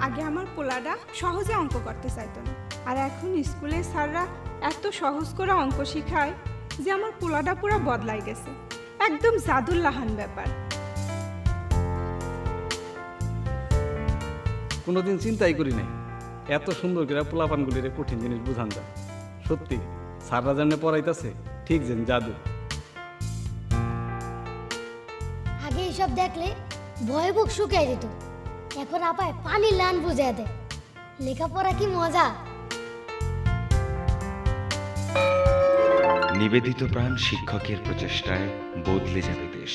আগে আমার পোলাটা সহজে অঙ্ক করতে চাইতো না, আর এখন স্কুলে স্যাররা এত সহজ করে অঙ্ক শেখায় যে আমার পোলাটা পুরো বদলাই গেছে, একদম জাদুল্লাহান ব্যাপার। কোনোদিন চিন্তাই করি নাই এত সুন্দর করে পোলাপানগুলির কঠিন জিনিস বুঝান যায়। সত্যি স্যাররা জানে পড়াইতেছে ঠিক যেন জাদু। আগে এইসব দেখলে ভয়ে বুক শুকিয়ে যেত, এখন আপায় পানির লান বুঝে দেয়। লেখাপড়া কি মজা! নিবেদিত প্রাণ শিক্ষকের প্রচেষ্টায় বদলে যাবে দেশ।